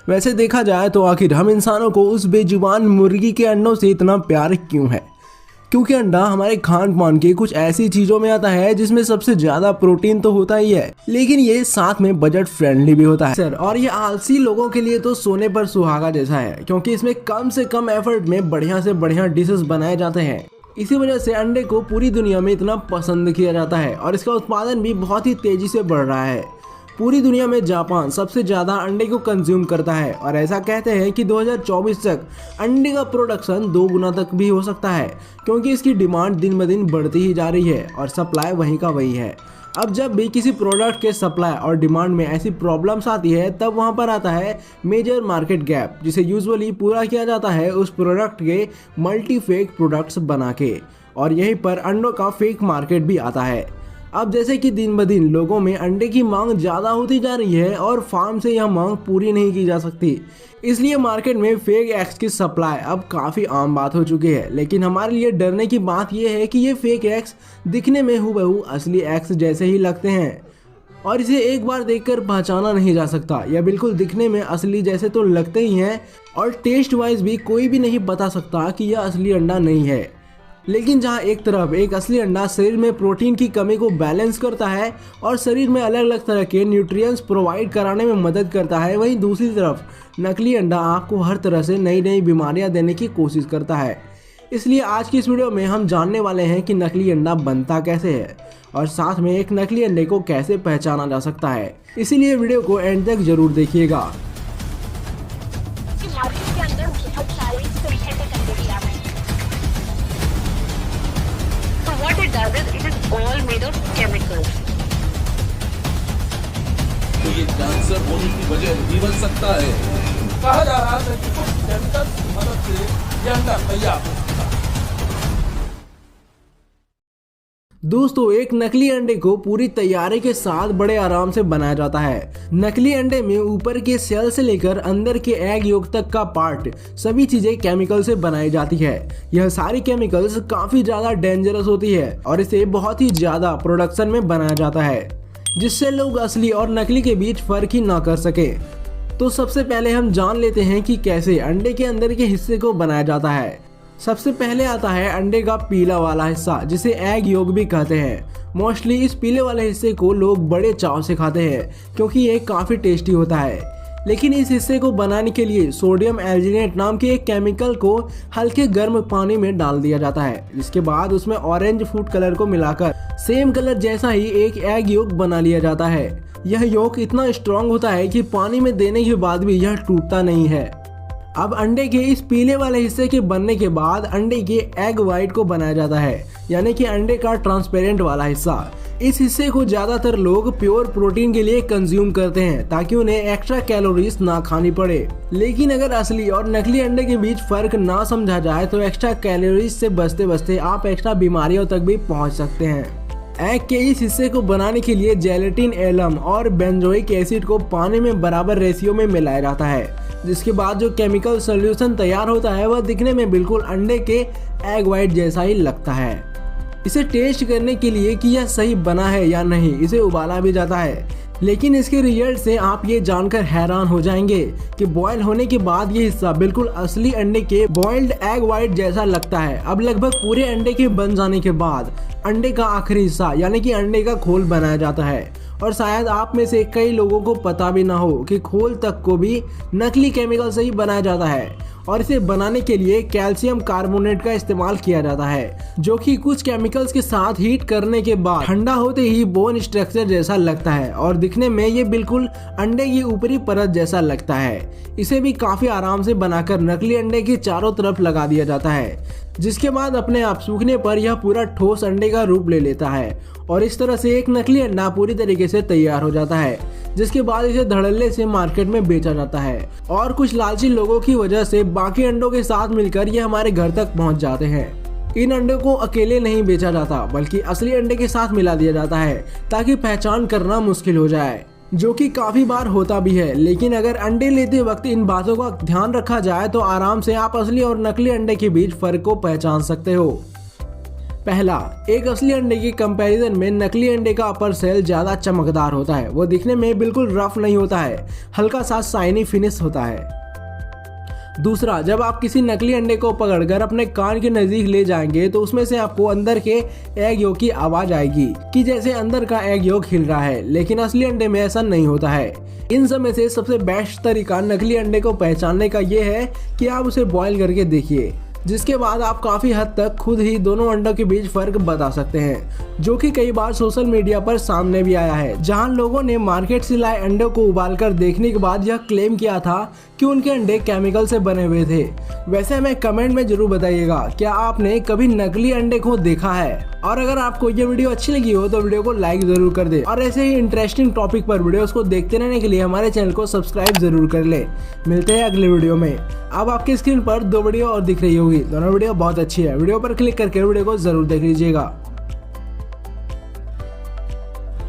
वैसे देखा जाए तो आखिर हम इंसानों को उस बेजुबान मुर्गी के अंडों से इतना प्यार क्यों है? क्योंकि अंडा हमारे खान पान के कुछ ऐसी चीजों में आता है जिसमें सबसे ज्यादा प्रोटीन तो होता ही है, लेकिन ये साथ में बजट फ्रेंडली भी होता है सर। और ये आलसी लोगों के लिए तो सोने पर सुहागा जैसा है, क्योंकि इसमें कम से कम एफर्ट में बढ़िया से बढ़िया डिशेस बनाए जाते हैं। इसी वजह से अंडे को पूरी दुनिया में इतना पसंद किया जाता है और इसका उत्पादन भी बहुत ही तेजी से बढ़ रहा है। पूरी दुनिया में जापान सबसे ज़्यादा अंडे को कंज्यूम करता है और ऐसा कहते हैं कि 2024 तक अंडे का प्रोडक्शन 2 गुना तक भी हो सकता है, क्योंकि इसकी डिमांड दिन ब दिन बढ़ती ही जा रही है और सप्लाई वहीं का वही है। अब जब भी किसी प्रोडक्ट के सप्लाई और डिमांड में ऐसी प्रॉब्लम्स आती है तब वहां पर आता है मेजर मार्केट गैप, जिसे यूजुअली पूरा किया जाता है उस प्रोडक्ट के मल्टी फेक प्रोडक्ट्स बना के, और यहीं पर अंडों का फेक मार्केट भी आता है। अब जैसे कि दिन ब दिन लोगों में अंडे की मांग ज़्यादा होती जा रही है और फार्म से यह मांग पूरी नहीं की जा सकती, इसलिए मार्केट में फेक एग्स की सप्लाई अब काफ़ी आम बात हो चुकी है। लेकिन हमारे लिए डरने की बात यह है कि ये फेक एग्स दिखने में हूबहू असली एग्स जैसे ही लगते हैं और इसे एक बार देखकर पहचाना नहीं जा सकता। यह बिल्कुल दिखने में असली जैसे तो लगते ही हैं और टेस्ट वाइज भी कोई भी नहीं बता सकता कि यह असली अंडा नहीं है। लेकिन जहां एक तरफ एक असली अंडा शरीर में प्रोटीन की कमी को बैलेंस करता है और शरीर में अलग अलग तरह के न्यूट्रिएंट्स प्रोवाइड कराने में मदद करता है, वहीं दूसरी तरफ नकली अंडा आपको हर तरह से नई नई बीमारियां देने की कोशिश करता है। इसलिए आज की इस वीडियो में हम जानने वाले हैं कि नकली अंडा बनता कैसे है और साथ में एक नकली अंडे को कैसे पहचाना जा सकता है। इसीलिए वीडियो को एंड तक जरूर देखिएगा। It is all made of chemicals. तो ये कैंसर होने की वजह भी बन सकता है। कहा जा रहा है कि कुछ केमिकल्स की मदद से ये अंडा तैयार हो सकता है। दोस्तों, एक नकली अंडे को पूरी तैयारी के साथ बड़े आराम से बनाया जाता है। नकली अंडे में ऊपर के सेल से लेकर अंदर के एग योग तक का पार्ट सभी चीजें केमिकल से बनाई जाती है। यह सारी केमिकल्स काफी ज्यादा डेंजरस होती है और इसे बहुत ही ज्यादा प्रोडक्शन में बनाया जाता है, जिससे लोग असली और नकली के बीच फर्क ही ना कर सके। तो सबसे पहले हम जान लेते हैं कि कैसे अंडे के अंदर के हिस्से को बनाया जाता है। सबसे पहले आता है अंडे का पीला वाला हिस्सा, जिसे एग योग भी कहते हैं। मोस्टली इस पीले वाले हिस्से को लोग बड़े चाव से खाते हैं क्योंकि ये काफ़ी टेस्टी होता है। लेकिन इस हिस्से को बनाने के लिए सोडियम एल्जिनेट नाम के एक केमिकल को हल्के गर्म पानी में डाल दिया जाता है, जिसके बाद उसमें ऑरेंज फूड कलर को मिलाकर सेम कलर जैसा ही एक एग योग बना लिया जाता है। यह योग इतना स्ट्रॉन्ग होता है कि पानी में देने के बाद भी यह टूटता नहीं है। अब अंडे के इस पीले वाले हिस्से के बनने के बाद अंडे के एग वाइट को बनाया जाता है, यानी कि अंडे का ट्रांसपेरेंट वाला हिस्सा। इस हिस्से को ज्यादातर लोग प्योर प्रोटीन के लिए कंज्यूम करते हैं ताकि उन्हें एक्स्ट्रा कैलोरीज ना खानी पड़े। लेकिन अगर असली और नकली अंडे के बीच फर्क ना समझा जाए तो एक्स्ट्रा कैलोरीज से बचते बचते आप एक्स्ट्रा बीमारियों तक भी पहुंच सकते हैं। एग के इस हिस्से को बनाने के लिए जेलेटिन एलम और बेंजोइक एसिड को पानी में बराबर रेशियो में मिलाया जाता है, जिसके बाद जो केमिकल सॉल्यूशन तैयार होता है वह दिखने में बिल्कुल अंडे के एग वाइट जैसा ही लगता है। इसे टेस्ट करने के लिए कि यह सही बना है या नहीं, इसे उबाला भी जाता है। लेकिन इसके रिजल्ट से आप ये जानकर हैरान हो जाएंगे कि बॉयल होने के बाद ये हिस्सा बिल्कुल असली अंडे के बॉइल्ड एग वाइट जैसा लगता है। अब लगभग पूरे अंडे के बन जाने के बाद अंडे का आखिरी हिस्सा यानी कि अंडे का खोल बनाया जाता है, और शायद आप में से कई लोगों को पता भी ना हो कि खोल तक को भी नकली केमिकल से ही बनाया जाता है और इसे बनाने के लिए कैल्शियम कार्बोनेट का इस्तेमाल किया जाता है, जो कि कुछ केमिकल्स के साथ हीट करने के बाद ठंडा होते ही बोन स्ट्रक्चर जैसा लगता है और दिखने में ये बिल्कुल अंडे की ऊपरी परत जैसा लगता है। इसे भी काफी आराम से बनाकर नकली अंडे के चारों तरफ लगा दिया जाता है, जिसके बाद अपने आप सूखने पर यह पूरा ठोस अंडे का रूप ले लेता है और इस तरह से एक नकली अंडा पूरी तरीके से तैयार हो जाता है, जिसके बाद इसे धड़ल्ले से मार्केट में बेचा जाता है और कुछ लालची लोगों की वजह से बाकी अंडों के साथ मिलकर ये हमारे घर तक पहुंच जाते हैं। इन अंडों को अकेले नहीं बेचा जाता बल्कि असली अंडे के साथ मिला दिया जाता है ताकि पहचान करना मुश्किल हो जाए, जो कि काफी बार होता भी है। लेकिन अगर अंडे लेते वक्त इन बातों का ध्यान रखा जाए तो आराम से आप असली और नकली अंडे के बीच फर्क को पहचान सकते हो। पहला, एक असली अंडे के कंपैरिजन में नकली अंडे का अपर सेल ज्यादा चमकदार होता है। वो दिखने में बिल्कुल रफ नहीं होता है, हल्का सा शाइनी फिनिश होता है। दूसरा, जब आप किसी नकली अंडे को पकड़कर अपने कान के नजदीक ले जाएंगे तो उसमें से आपको अंदर के एग योक की आवाज आएगी कि जैसे अंदर का एग योक हिल रहा है, लेकिन असली अंडे में ऐसा नहीं होता है। इन सब में से सबसे बेस्ट तरीका नकली अंडे को पहचानने का ये है कि आप उसे बॉईल करके देखिए, जिसके बाद आप काफी हद तक खुद ही दोनों अंडों के बीच फर्क बता सकते हैं, जो कि कई बार सोशल मीडिया पर सामने भी आया है, जहां लोगों ने मार्केट से लाए अंडों को उबालकर देखने के बाद यह क्लेम किया था कि उनके अंडे केमिकल से बने हुए थे। वैसे हमें कमेंट में जरूर बताइएगा, क्या आपने कभी नकली अंडे को देखा है? और अगर आपको ये वीडियो अच्छी लगी हो तो वीडियो को लाइक जरूर कर दे और ऐसे ही इंटरेस्टिंग टॉपिक पर वीडियोस को देखते रहने के लिए हमारे चैनल को सब्सक्राइब जरूर कर ले। मिलते हैं अगले वीडियो में। अब आपकी स्क्रीन पर 2 वीडियो और दिख रही होगी, दोनों वीडियो बहुत अच्छी है। वीडियो पर क्लिक करके वीडियो को जरूर देख लीजिएगा।